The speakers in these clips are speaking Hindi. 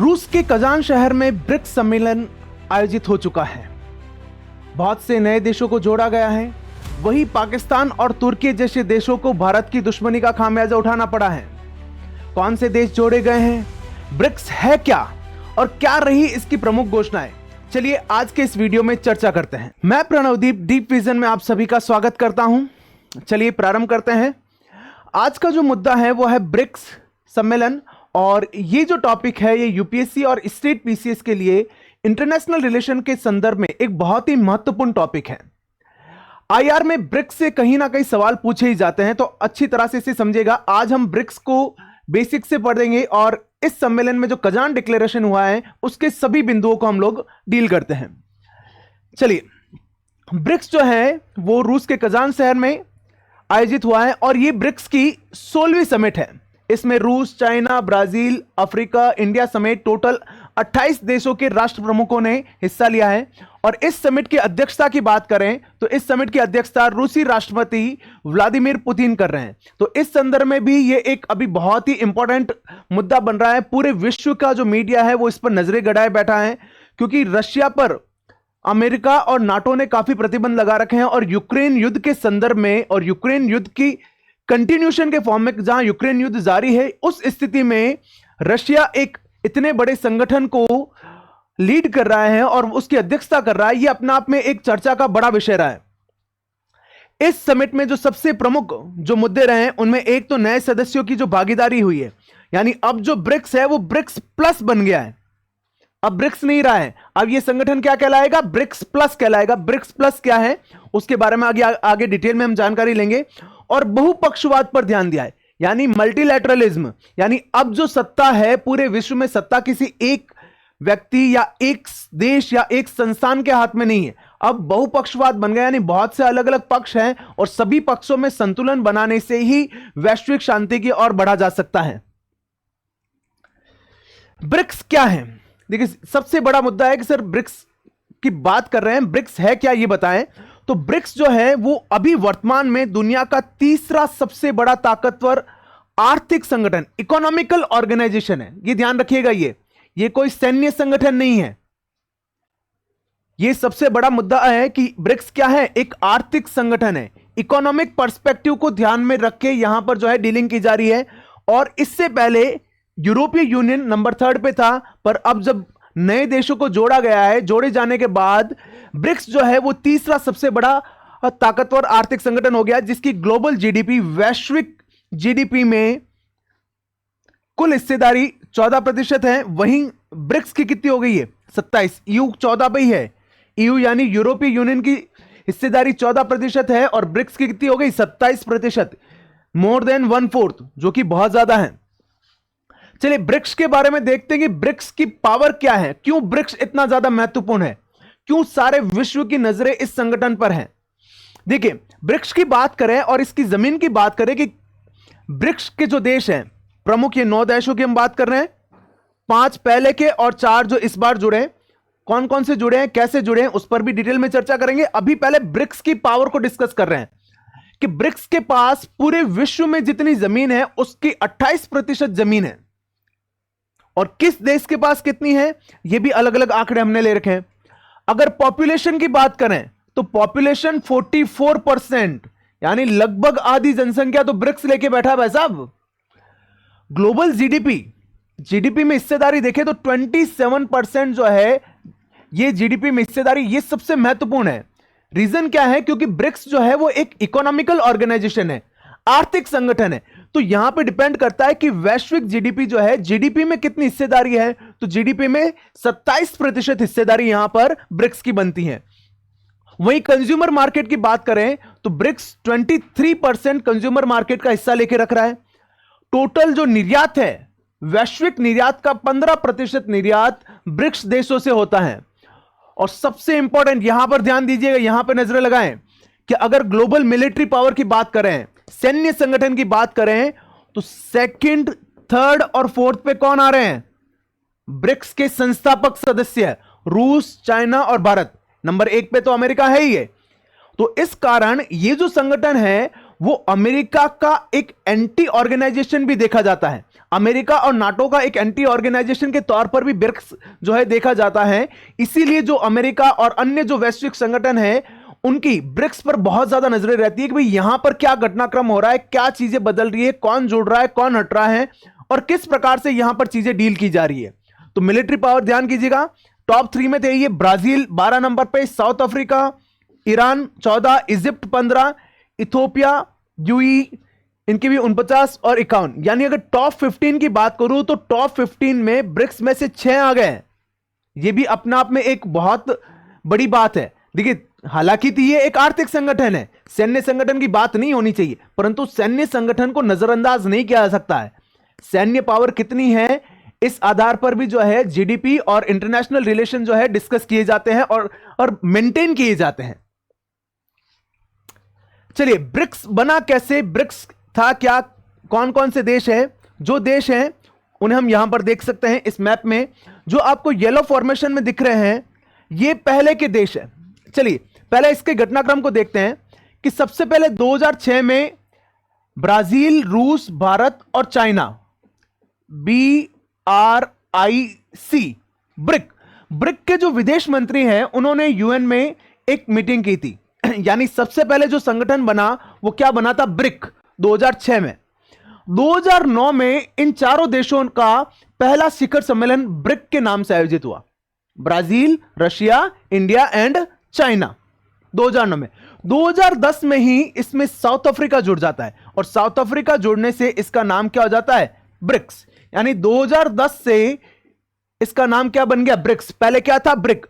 रूस के कजान शहर में ब्रिक्स सम्मेलन आयोजित हो चुका है। बहुत से नए देशों को जोड़ा गया है। वहीं पाकिस्तान और तुर्की जैसे देशों को भारत की दुश्मनी का खामियाजा उठाना पड़ा है। कौन से देश जोड़े गए हैं, ब्रिक्स है क्या और क्या रही इसकी प्रमुख घोषणाएं, चलिए आज के इस वीडियो में चर्चा करते हैं। मैं प्रणवदीप डीप विजन में आप सभी का स्वागत करता हूं। चलिए प्रारंभ करते हैं। आज का जो मुद्दा है वो है ब्रिक्स सम्मेलन, और ये जो टॉपिक है ये यूपीएससी और स्टेट पीसीएस के लिए इंटरनेशनल रिलेशन के संदर्भ में एक बहुत ही महत्वपूर्ण टॉपिक है। आईआर में ब्रिक्स से कहीं ना कहीं सवाल पूछे ही जाते हैं, तो अच्छी तरह से इसे समझेगा। आज हम ब्रिक्स को बेसिक से पढ़ेंगे और इस सम्मेलन में जो कजान डिक्लेरेशन हुआ है उसके सभी बिंदुओं को हम लोग डील करते हैं। चलिए, ब्रिक्स जो है वो रूस के कजान शहर में आयोजित हुआ है और ये ब्रिक्स की 16वीं समिट है। इसमें रूस, चाइना, ब्राजील, अफ्रीका, इंडिया समेत टोटल 28 देशों के राष्ट्र प्रमुखों ने हिस्सा लिया है। और इस समिट की अध्यक्षता की बात करें तो इस समिट की अध्यक्षता रूसी राष्ट्रपति व्लादिमीर पुतिन कर रहे हैं। तो इस संदर्भ में भी ये एक अभी बहुत ही इंपॉर्टेंट मुद्दा बन रहा है। पूरे विश्व का जो मीडिया है वो इस पर नजरें गड़ाए बैठा है, क्योंकि रशिया पर अमेरिका और नाटो ने काफी प्रतिबंध लगा रखे हैं। और यूक्रेन युद्ध के संदर्भ में और यूक्रेन युद्ध की कंटिन्यूएशन के फॉर्म में, जहां यूक्रेन युद्ध जारी है, उस स्थिति में रशिया एक इतने बड़े संगठन को लीड कर रहा है और उसकी अध्यक्षता कर रहा है। यह अपने आप में एक चर्चा का बड़ा विषय रहा है। इस समिट में जो सबसे प्रमुख जो मुद्दे रहे हैं उनमें एक तो नए सदस्यों की जो भागीदारी हुई है, यानी अब जो ब्रिक्स है वो ब्रिक्स प्लस बन गया है। अब ब्रिक्स नहीं रहा है, अब यह संगठन क्या कहलाएगा, ब्रिक्स प्लस कहलाएगा। ब्रिक्स प्लस क्या है उसके बारे में आगे डिटेल में हम जानकारी लेंगे। और बहुपक्षवाद पर ध्यान दिया है, यानी मल्टीलैटरलिज्म, यानी अब जो सत्ता है पूरे विश्व में सत्ता किसी एक व्यक्ति या एक देश या एक संस्थान के हाथ में नहीं है। अब बहुपक्षवाद बन गया, यानी बहुत से अलग अलग पक्ष हैं और सभी पक्षों में संतुलन बनाने से ही वैश्विक शांति की ओर बढ़ा जा सकता है। ब्रिक्स क्या है? देखिए, सबसे बड़ा मुद्दा है कि सर ब्रिक्स की बात कर रहे हैं, ब्रिक्स है क्या ये बताएं। तो ब्रिक्स जो है वो अभी वर्तमान में दुनिया का तीसरा सबसे बड़ा ताकतवर आर्थिक संगठन, इकोनॉमिकल ऑर्गेनाइजेशन है। ये ध्यान रखिएगा, ये कोई सैन्य संगठन नहीं है। ये सबसे बड़ा मुद्दा है कि ब्रिक्स क्या है, एक आर्थिक संगठन है। इकोनॉमिक पर्सपेक्टिव को ध्यान में रख के यहां पर जो है डीलिंग की जा रही है। और इससे पहले यूरोपीय यूनियन नंबर 3 पे था, पर अब जब नए देशों को जोड़ा गया है, जोड़े जाने के बाद ब्रिक्स जो है वो तीसरा सबसे बड़ा ताकतवर आर्थिक संगठन हो गया, जिसकी ग्लोबल जीडीपी, वैश्विक जीडीपी में कुल हिस्सेदारी 14% है। वहीं ब्रिक्स की कितनी हो गई है, 27। ईयू 14 पे ही है। ईयू यानी यूरोपीय यूनियन की हिस्सेदारी 14% है और ब्रिक्स की कितनी हो गई, 27%, मोर देन 1/4, जो कि बहुत ज्यादा है। चलिए ब्रिक्स के बारे में देखते हैं कि ब्रिक्स की पावर क्या है, क्यों ब्रिक्स इतना ज्यादा महत्वपूर्ण है, क्यों सारे विश्व की नजरें इस संगठन पर हैं। देखिए, ब्रिक्स की बात करें और इसकी जमीन की बात करें कि ब्रिक्स के जो देश हैं प्रमुख, ये 9 देशों की हम बात कर रहे हैं। 5 पहले के और 4 जो इस बार जुड़े हैं। कौन कौन से जुड़े हैं, कैसे जुड़े हैं, उस पर भी डिटेल में चर्चा करेंगे। अभी पहले ब्रिक्स की पावर को डिस्कस कर रहे हैं कि ब्रिक्स के पास पूरे विश्व में जितनी जमीन है उसकी 28% जमीन है। और किस देश के पास कितनी है यह भी अलग अलग आंकड़े हमने ले रखे हैं। अगर पॉपुलेशन की बात करें तो पॉपुलेशन 44%, यानी लगभग आधी जनसंख्या तो ब्रिक्स लेके बैठा है भाई साहब। ग्लोबल जीडीपी में हिस्सेदारी देखें तो 27% जो है ये जीडीपी में हिस्सेदारी, ये सबसे महत्वपूर्ण है। रीजन क्या है, क्योंकि ब्रिक्स जो है वो एक इकोनॉमिकल ऑर्गेनाइजेशन है, आर्थिक संगठन है। तो यहां पे डिपेंड करता है कि वैश्विक जीडीपी जो है, जीडीपी में कितनी हिस्सेदारी है, तो जीडीपी में 27% हिस्सेदारी यहां पर ब्रिक्स की बनती है। वहीं कंज्यूमर मार्केट की बात करें तो ब्रिक्स 23% कंज्यूमर मार्केट का हिस्सा लेके रख रहा है। टोटल जो निर्यात है, वैश्विक निर्यात का 15% निर्यात ब्रिक्स देशों से होता है। और सबसे इंपॉर्टेंट यहां पर ध्यान दीजिएगा, यहां पर नजरें लगाएं कि अगर ग्लोबल मिलिट्री पावर की बात करें, सैन्य संगठन की बात करें, तो 2nd, 3rd और 4th पे कौन आ रहे हैं, ब्रिक्स के संस्थापक सदस्य रूस, चाइना और भारत। नंबर 1 पे तो अमेरिका है ही है। तो इस कारण ये जो संगठन है वो अमेरिका का एक एंटी ऑर्गेनाइजेशन भी देखा जाता है। अमेरिका और नाटो का एक एंटी ऑर्गेनाइजेशन के तौर पर भी ब्रिक्स जो है देखा जाता है। इसीलिए जो अमेरिका और अन्य जो वैश्विक संगठन है उनकी ब्रिक्स पर बहुत ज्यादा नजरें रहती है कि भाई यहां पर क्या घटनाक्रम हो रहा है, क्या चीजें बदल रही है, कौन जुड़ रहा है, कौन हट रहा है और किस प्रकार से यहां पर चीजें डील की जा रही है। तो मिलिट्री पावर ध्यान कीजिएगा, टॉप 3 में थे ये ब्राजील 12 नंबर पे, South Africa, Iran 14, Egypt 15, Ethiopia, UAE इनकी भी 49 और 51। यानी अगर टॉप 15 की बात करूं तो टॉप 15 में ब्रिक्स में से 6 आ गए हैं। यह भी अपने आप में एक बहुत बड़ी बात है। देखिए हालांकि तो ये एक आर्थिक संगठन है, सैन्य संगठन की बात नहीं होनी चाहिए, परंतु सैन्य संगठन को नजरअंदाज नहीं किया जा सकता है। सैन्य पावर कितनी है इस आधार पर भी जो है जीडीपी और इंटरनेशनल रिलेशन जो है डिस्कस किए जाते हैं और मेंटेन किए जाते हैं। चलिए ब्रिक्स बना कैसे, ब्रिक्स था क्या, कौन कौन से देश है, जो देश हैं उन्हें हम यहां पर देख सकते हैं इस मैप में। जो आपको येलो फॉर्मेशन में दिख रहे हैं ये पहले के देश है। चलिए पहले इसके घटनाक्रम को देखते हैं कि सबसे पहले 2006 में ब्राजील, रूस, भारत और चाइना, BRIC, ब्रिक के जो विदेश मंत्री हैं उन्होंने यूएन में एक मीटिंग की थी। यानी सबसे पहले जो संगठन बना वो क्या बना था, ब्रिक, 2006 में। 2009 में इन चारों देशों का पहला शिखर सम्मेलन ब्रिक के नाम से आयोजित हुआ। Brazil, Russia, India and China, 2009 में। 2010 में ही इसमें साउथ अफ्रीका जुड़ जाता है और साउथ अफ्रीका जुड़ने से इसका नाम क्या हो जाता है, ब्रिक्स। यानी 2010 से इसका नाम क्या बन गया, ब्रिक्स। पहले क्या था, ब्रिक।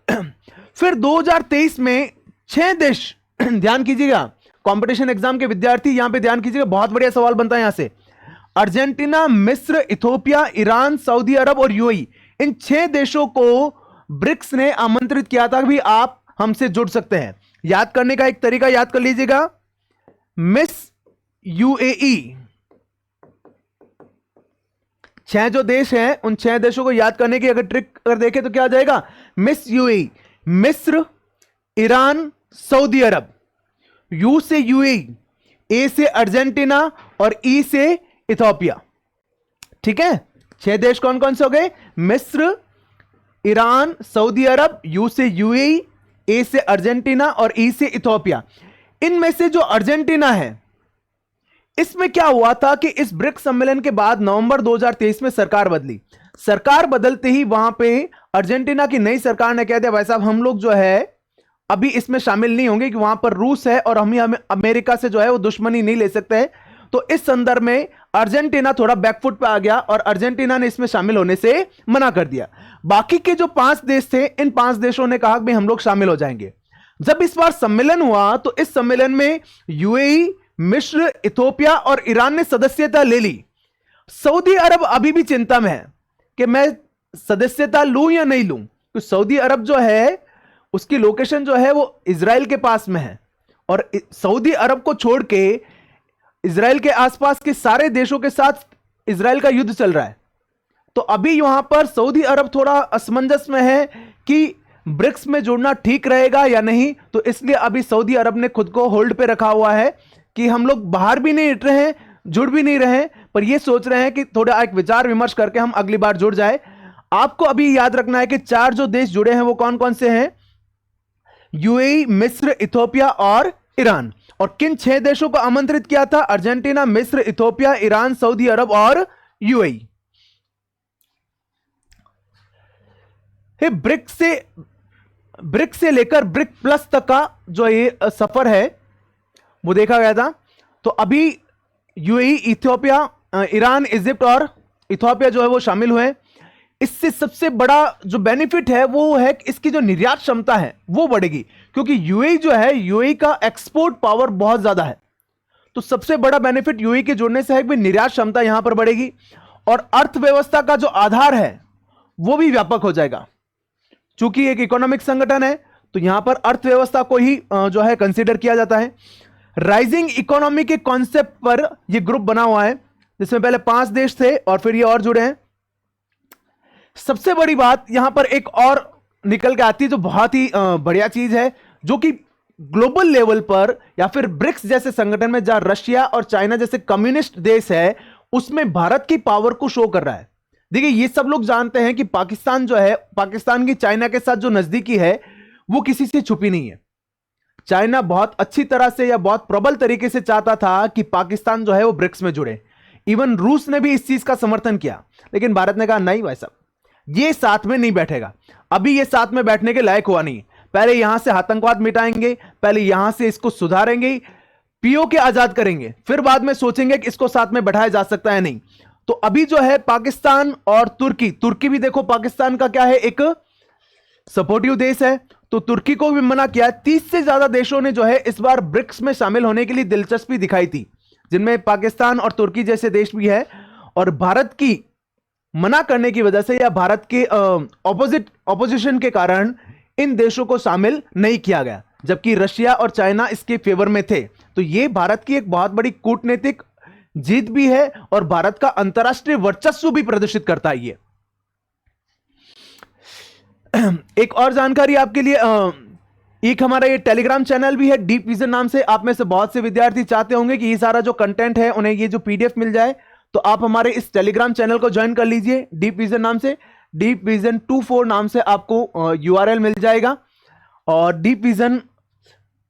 फिर 2023 में 6 देश, ध्यान कीजिएगा कंपटीशन एग्जाम के विद्यार्थी यहां पे ध्यान कीजिएगा, बहुत बढ़िया सवाल बनता है यहां से। अर्जेंटीना, मिस्र, इथोपिया, ईरान, सऊदी अरब और यूएई, इन 6 देशों को ब्रिक्स ने आमंत्रित किया था कि भी आप हमसे जुड़ सकते हैं। याद करने का एक तरीका याद कर लीजिएगा, मिस यूएई, 6 जो देश हैं उन 6 देशों को याद करने की अगर ट्रिक अगर देखें तो क्या आ जाएगा, मिस यूएई, मिस्र, ईरान, सऊदी अरब, यू से यूएई, ए से अर्जेंटीना और ई से इथोपिया। ठीक है, 6 देश कौन कौन से हो गए, मिस्र, ईरान, सऊदी अरब, यू से यूएई, ए से अर्जेंटीना और ई से इथोपिया। इनमें से जो अर्जेंटीना है, इसमें क्या हुआ था कि इस ब्रिक्स सम्मेलन के बाद नवंबर 2023 में सरकार बदली। सरकार बदलते ही वहां पे अर्जेंटीना की नई सरकार ने कह दिया भाई साहब हम लोग जो है अभी इसमें शामिल नहीं होंगे कि वहां पर रूस है और हम अमेरिका से जो है वो दुश्मनी नहीं ले सकते हैं। तो इस संदर्भ में अर्जेंटीना थोड़ा बैकफुट पे आ गया और अर्जेंटीना ने इसमें शामिल होने से मना कर दिया। बाकी के जो 5 देश थे, इन 5 देशों ने कहा कि हम लोग शामिल हो जाएंगे। जब इस बार सम्मेलन हुआ तो इस सम्मेलन में यूएई, मिस्र, इथोपिया और ईरान ने सदस्यता ले ली। सऊदी अरब अभी भी चिंता में है कि मैं सदस्यता लूं या नहीं लूं, तो सऊदी अरब जो है उसकी लोकेशन जो है वो इजराइल के पास में है और सऊदी अरब को छोड़ के इजराइल के आसपास के सारे देशों के साथ इजराइल का युद्ध चल रहा है। तो अभी वहां पर सऊदी अरब थोड़ा असमंजस में है कि ब्रिक्स में जुड़ना ठीक रहेगा या नहीं। तो इसलिए अभी सऊदी अरब ने खुद को होल्ड पे रखा हुआ है कि हम लोग बाहर भी नहीं हट रहे हैं, जुड़ भी नहीं रहे हैं, पर ये सोच रहे हैं कि थोड़ा एक विचार विमर्श करके हम अगली बार जुड़ जाए। आपको अभी याद रखना है कि 4 जो देश जुड़े हैं वो कौन कौन से हैं, यूएई, मिस्र, इथोपिया और ईरान। और किन 6 देशों को आमंत्रित किया था, अर्जेंटीना, मिस्र, इथोपिया, ईरान, सऊदी अरब और यूएई। ब्रिक से लेकर ब्रिक प्लस तक का जो ये सफर है वो देखा गया था। तो अभी यूएई, इथियोपिया, ईरान, इजिप्ट और इथियोपिया जो है वो शामिल हुए। इससे सबसे बड़ा जो बेनिफिट है वो है कि इसकी जो निर्यात क्षमता है वो बढ़ेगी, क्योंकि यूएई जो है, यूएई का एक्सपोर्ट पावर बहुत ज्यादा है। तो सबसे बड़ा बेनिफिट यूएई के जुड़ने से है कि निर्यात क्षमता यहां पर बढ़ेगी और अर्थव्यवस्था का जो आधार है वो भी व्यापक हो जाएगा। चूंकि एक इकोनॉमिक संगठन है तो यहां पर अर्थव्यवस्था को ही जो है कंसीडर किया जाता है। राइजिंग इकोनॉमी के कॉन्सेप्ट पर यह ग्रुप बना हुआ है, जिसमें पहले 5 देश थे और फिर ये और जुड़े हैं। सबसे बड़ी बात यहां पर एक और निकल के आती है जो बहुत ही बढ़िया चीज है, जो कि ग्लोबल लेवल पर या फिर ब्रिक्स जैसे संगठन में जहां रशिया और चाइना जैसे कम्युनिस्ट देश है, उसमें भारत की पावर को शो कर रहा है। देखिए, ये सब लोग जानते हैं कि पाकिस्तान जो है, पाकिस्तान की चाइना के साथ जो नजदीकी है वो किसी से छुपी नहीं है। चाइना बहुत अच्छी तरह से या बहुत प्रबल तरीके से चाहता था कि पाकिस्तान जो है वो ब्रिक्स में जुड़े। इवन रूस ने भी इस चीज का समर्थन किया, लेकिन भारत ने कहा नहीं भाई साहब, ये साथ में नहीं बैठेगा, अभी ये साथ में बैठने के लायक हुआ नहीं। पहले यहां से आतंकवाद मिटाएंगे, पहले यहां से इसको सुधारेंगे, पीओके आजाद करेंगे, फिर बाद में सोचेंगे कि इसको साथ में बैठाया जा सकता है नहीं। तो अभी जो है पाकिस्तान और तुर्की भी देखो, पाकिस्तान का क्या है, एक सपोर्टिव देश है, तो तुर्की को भी मना किया। 30 से ज्यादा देशों ने जो है इस बार ब्रिक्स में शामिल होने के लिए दिलचस्पी दिखाई थी, जिनमें पाकिस्तान और तुर्की जैसे देश भी है। और भारत की मना करने की वजह से या भारत के ऑपोजिशन के कारण इन देशों को शामिल नहीं किया गया, जबकि रशिया और चाइना इसके फेवर में थे। तो यह भारत की एक बहुत बड़ी कूटनीतिक जीत भी है और भारत का अंतर्राष्ट्रीय वर्चस्व भी प्रदर्शित करता है। ये एक और जानकारी आपके लिए, एक हमारा ये टेलीग्राम चैनल भी है डीप विजन नाम से। आप में से बहुत से विद्यार्थी चाहते होंगे कि ये सारा जो कंटेंट है उन्हें ये जो पीडीएफ मिल जाए, तो आप हमारे इस टेलीग्राम चैनल को ज्वाइन कर लीजिए डीप विजन नाम से। डीप विजन 24 नाम से आपको यूआरएल मिल जाएगा, और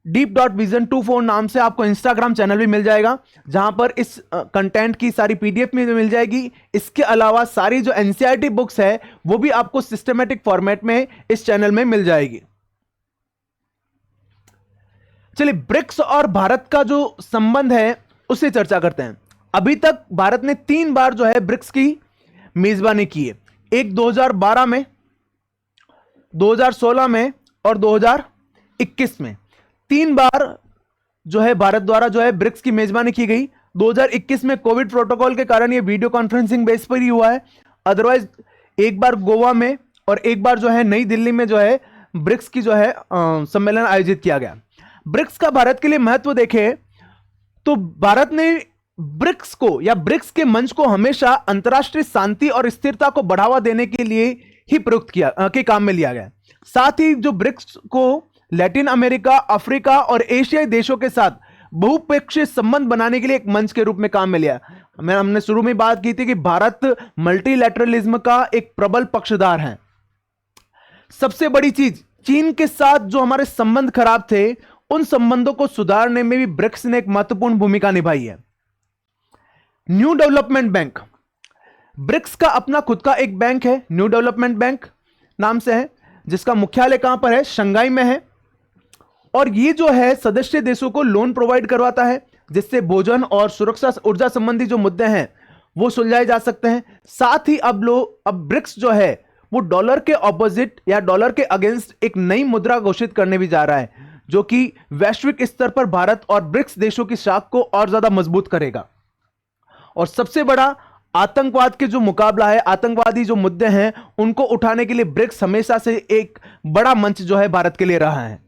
deep.vision24 नाम से आपको इंस्टाग्राम चैनल भी मिल जाएगा, जहां पर इस कंटेंट की सारी पीडीएफ में मिल जाएगी। इसके अलावा सारी जो एनसीईआरटी बुक्स है वो भी आपको सिस्टमेटिक फॉर्मेट में इस चैनल में मिल जाएगी। चलिए, ब्रिक्स और भारत का जो संबंध है उससे चर्चा करते हैं। अभी तक भारत ने 3 बार जो है ब्रिक्स की मेजबानी की है, एक 2012 में, 2016 में और 2021 में। 3 बार जो है भारत द्वारा जो है ब्रिक्स की मेजबानी की गई। 2021 में कोविड प्रोटोकॉल के कारण ये वीडियो कॉन्फ्रेंसिंग बेस पर ही हुआ है, अदरवाइज एक बार गोवा में और एक बार जो है नई दिल्ली में जो है ब्रिक्स की जो है सम्मेलन आयोजित किया गया। ब्रिक्स का भारत के लिए महत्व देखें तो भारत ने ब्रिक्स को या ब्रिक्स के मंच को हमेशा अंतर्राष्ट्रीय शांति और स्थिरता को बढ़ावा देने के लिए ही प्रयुक्त किया के काम में लिया गया। साथ ही जो ब्रिक्स को लैटिन अमेरिका, अफ्रीका और एशियाई देशों के साथ बहुपक्षीय संबंध बनाने के लिए एक मंच के रूप में काम में लिया। हमने शुरू में बात की थी कि भारत मल्टीलैटरलिज्म का एक प्रबल पक्षधर है। सबसे बड़ी चीज, चीन के साथ जो हमारे संबंध खराब थे, उन संबंधों को सुधारने में भी ब्रिक्स ने एक महत्वपूर्ण भूमिका निभाई है। न्यू डेवलपमेंट बैंक, ब्रिक्स का अपना खुद का एक बैंक है, न्यू डेवलपमेंट बैंक नाम से है, जिसका मुख्यालय कहां पर है, शंघाई में है। और ये जो है सदस्य देशों को लोन प्रोवाइड करवाता है, जिससे भोजन और सुरक्षा, ऊर्जा संबंधी जो मुद्दे हैं वो सुलझाए जा सकते हैं। साथ ही अब ब्रिक्स जो है वो डॉलर के ऑपोजिट या डॉलर के अगेंस्ट एक नई मुद्रा घोषित करने भी जा रहा है, जो कि वैश्विक स्तर पर भारत और ब्रिक्स देशों की साख को और ज्यादा मजबूत करेगा। और सबसे बड़ा आतंकवाद के जो मुकाबला है, आतंकवादी जो मुद्दे हैं उनको उठाने के लिए ब्रिक्स हमेशा से एक बड़ा मंच जो है भारत के लिए रहा है।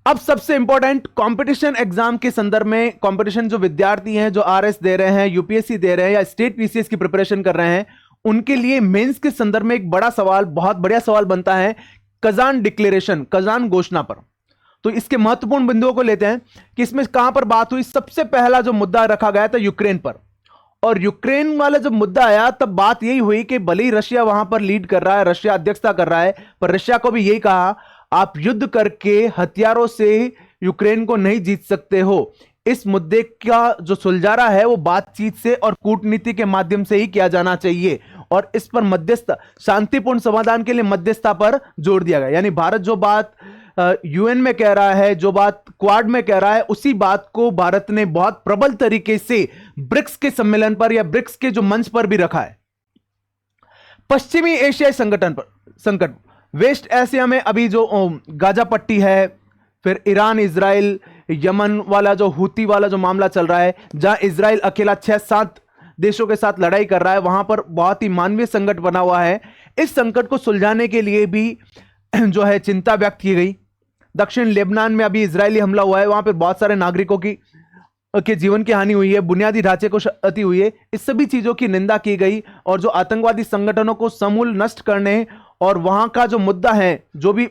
अब सबसे इंपॉर्टेंट, कंपटीशन एग्जाम के संदर्भ में, कंपटीशन जो विद्यार्थी हैं जो आरएस दे रहे हैं, यूपीएससी दे रहे हैं या स्टेट पीसीएस की प्रिपरेशन कर रहे हैं, उनके लिए मेंस के संदर्भ में एक बड़ा सवाल, बहुत बढ़िया सवाल बनता है कजान डिक्लेरेशन, कजान घोषणा पर। तो इसके महत्वपूर्ण बिंदुओं को लेते हैं कि इसमें कहां पर बात हुई। सबसे पहला जो मुद्दा रखा गया था यूक्रेन पर, और यूक्रेन वाला जब मुद्दा आया तब बात यही हुई कि भले ही रशिया वहां पर लीड कर रहा है, रशिया अध्यक्षता कर रहा है, पर रशिया को भी यही कहा आप युद्ध करके हथियारों से यूक्रेन को नहीं जीत सकते हो। इस मुद्दे का जो सुलझारा है वो बातचीत से और कूटनीति के माध्यम से ही किया जाना चाहिए, और इस पर मध्यस्थ, शांतिपूर्ण समाधान के लिए मध्यस्थता पर जोर दिया गया। यानी भारत जो बात यूएन में कह रहा है, जो बात क्वाड में कह रहा है, उसी बात को भारत ने बहुत प्रबल तरीके से ब्रिक्स के सम्मेलन पर या ब्रिक्स के जो मंच पर भी रखा है। पश्चिमी एशियाई संकट, वेस्ट एशिया में अभी जो गाजा पट्टी है, फिर ईरान, इजराइल, यमन वाला जो हूती वाला जो मामला चल रहा है, जहां इजराइल अकेला 6-7 देशों के साथ लड़ाई कर रहा है, वहां पर बहुत ही मानवीय संकट बना हुआ है। इस संकट को सुलझाने के लिए भी जो है चिंता व्यक्त की गई। दक्षिण लेबनान में अभी इजरायली हमला हुआ है, वहां पर बहुत सारे नागरिकों के जीवन की हानि हुई है, बुनियादी ढांचे को क्षति हुई है। इस सभी चीजों की निंदा की गई, और जो आतंकवादी संगठनों को समूल नष्ट करने और वहां का जो मुद्दा है, जो भी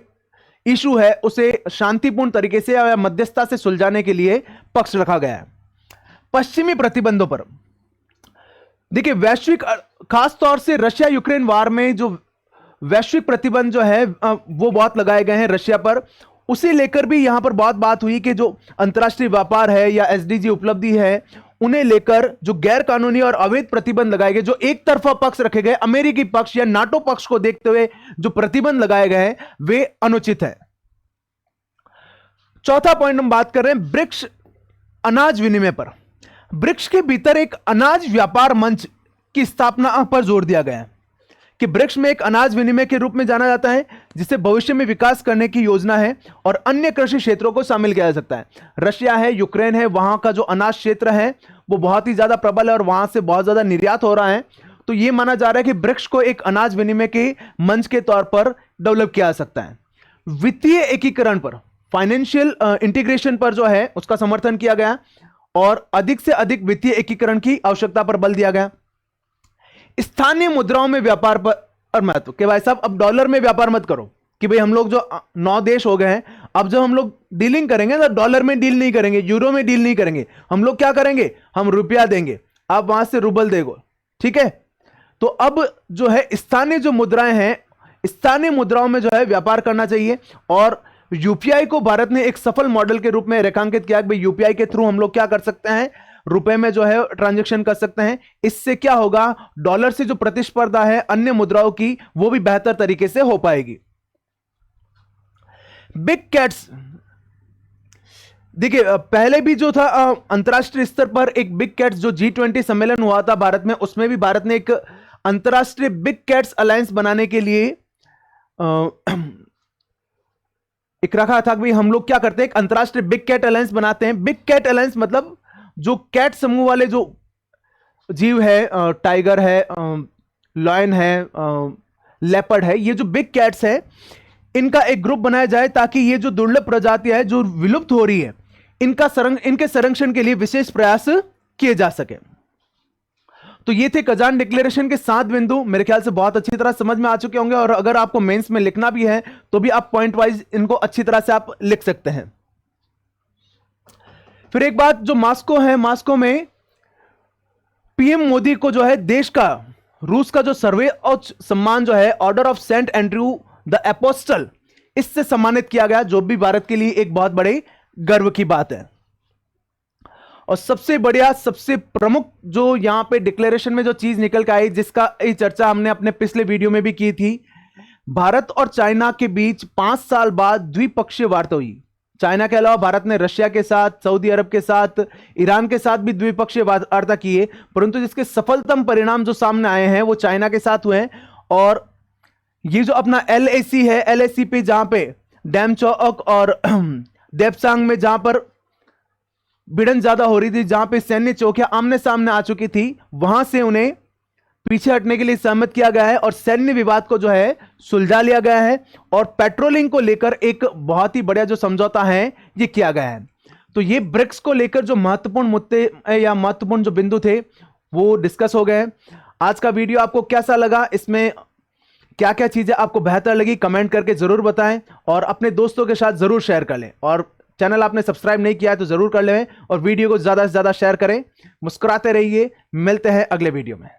इशू है उसे शांतिपूर्ण तरीके से या मध्यस्थता से सुलझाने के लिए पक्ष रखा गया है। पश्चिमी प्रतिबंधों पर देखिए, वैश्विक खास तौर से रशिया यूक्रेन वार में जो वैश्विक प्रतिबंध जो है वो बहुत लगाए गए हैं रशिया पर। उसे लेकर भी यहां पर बहुत बात हुई कि जो अंतर्राष्ट्रीय व्यापार है या एसडीजी उपलब्धि है, उन्हें लेकर जो गैर कानूनी और अवैध प्रतिबंध लगाए गए, जो एक तरफा पक्ष रखे गए, अमेरिकी पक्ष या नाटो पक्ष को देखते हुए जो प्रतिबंध लगाए गए हैं, वे अनुचित है। चौथा पॉइंट हम बात कर रहे हैं ब्रिक्स अनाज विनिमय पर। ब्रिक्स के भीतर एक अनाज व्यापार मंच की स्थापना पर जोर दिया गया है कि ब्रिक्स में एक अनाज विनिमय के रूप में जाना जाता है, जिसे भविष्य में विकास करने की योजना है और अन्य कृषि क्षेत्रों को शामिल किया जा सकता है। रशिया है, यूक्रेन है, वहां का जो अनाज क्षेत्र है वो बहुत ही ज्यादा प्रबल है और वहां से बहुत ज्यादा निर्यात हो रहा है। तो यह माना जा रहा है कि ब्रिक्स को एक अनाज विनिमय के मंच के तौर पर डेवलप किया जा सकता है। वित्तीय एकीकरण पर, फाइनेंशियल इंटीग्रेशन पर जो है उसका समर्थन किया गया और अधिक से अधिक वित्तीय एकीकरण की आवश्यकता पर बल दिया गया। स्थानीय मुद्राओं में व्यापार पर महत्व कि भाई साहब अब डॉलर में व्यापार मत करो, कि भाई हम लोग जो 9 देश हो गए हैं, अब जब हम लोग डीलिंग करेंगे तो डॉलर में डील नहीं करेंगे, यूरो में डील नहीं करेंगे, हम लोग क्या करेंगे, हम रुपया देंगे, आप वहां से रूबल देगो, ठीक है। तो अब जो है स्थानीय जो मुद्राएं हैं, स्थानीय मुद्राओं में जो है व्यापार करना चाहिए। और यूपीआई को भारत ने एक सफल मॉडल के रूप में रेखांकित किया कि भाई यूपीआई के थ्रू हम लोग क्या कर सकते हैं, रुपए में जो है ट्रांजैक्शन कर सकते हैं। इससे क्या होगा, डॉलर से जो प्रतिस्पर्धा है अन्य मुद्राओं की, वो भी बेहतर तरीके से हो पाएगी। बिग कैट्स, देखिए पहले भी जो था अंतरराष्ट्रीय स्तर पर एक बिग कैट्स जो G20 सम्मेलन हुआ था भारत में, उसमें भी भारत ने एक अंतरराष्ट्रीय बिग कैट्स अलायंस बनाने के लिए एक रखा था कि भाई हम लोग क्या करते हैं, एक अंतरराष्ट्रीय बिग कैट अलायंस बनाते हैं। बिग कैट अलायंस मतलब जो कैट समूह वाले जो जीव है, टाइगर है, लायन है, लेपर्ड है, ये जो बिग कैट्स है, इनका एक ग्रुप बनाया जाए ताकि ये जो दुर्लभ प्रजातियां है जो विलुप्त हो रही है, इनके संरक्षण के लिए विशेष प्रयास किए जा सके। तो ये थे कजान डिक्लेरेशन के 7 बिंदु। मेरे ख्याल से बहुत अच्छी तरह समझ में आ चुके होंगे और अगर आपको मेंस में लिखना भी है तो भी आप पॉइंट वाइज इनको अच्छी तरह से आप लिख सकते हैं। फिर एक बात, जो मास्को है, मास्को में पीएम मोदी को जो है देश का, रूस का जो सर्वोच्च सम्मान जो है Order of Saint Andrew the Apostle, इससे सम्मानित किया गया, जो भी भारत के लिए एक बहुत बड़े गर्व की बात है। और सबसे बढ़िया, सबसे प्रमुख जो यहां पे डिक्लेरेशन में जो चीज निकल के आई, जिसका चर्चा हमने अपने पिछले वीडियो में भी की थी, भारत और चाइना के बीच 5 साल बाद द्विपक्षीय वार्ता हुई। चाइना के अलावा भारत ने रशिया के साथ, सऊदी अरब के साथ, ईरान के साथ भी द्विपक्षीय वार्ता की है, परंतु जिसके सफलतम परिणाम जो सामने आए हैं वो चाइना के साथ हुए हैं। और ये जो अपना LAC है, LAC पे जहां पे डैमचौक और देपसांग में जहां पर भिड़न ज्यादा हो रही थी, जहां पे सैन्य चौकियां आमने सामने आ चुकी थी, वहां से उन्हें पीछे हटने के लिए सहमत किया गया है और सैन्य विवाद को जो है सुलझा लिया गया है और पेट्रोलिंग को लेकर एक बहुत ही बढ़िया जो समझौता है ये किया गया है। तो ये ब्रिक्स को लेकर जो महत्वपूर्ण मुद्दे या महत्वपूर्ण जो बिंदु थे वो डिस्कस हो गए। आज का वीडियो आपको कैसा लगा, इसमें क्या क्या चीजें आपको बेहतर लगी, कमेंट करके जरूर बताएं और अपने दोस्तों के साथ जरूर शेयर कर लें। और चैनल आपने सब्सक्राइब नहीं किया है तो जरूर कर लें और वीडियो को ज्यादा से ज्यादा शेयर करें। मुस्कुराते रहिए, मिलते हैं अगले वीडियो में।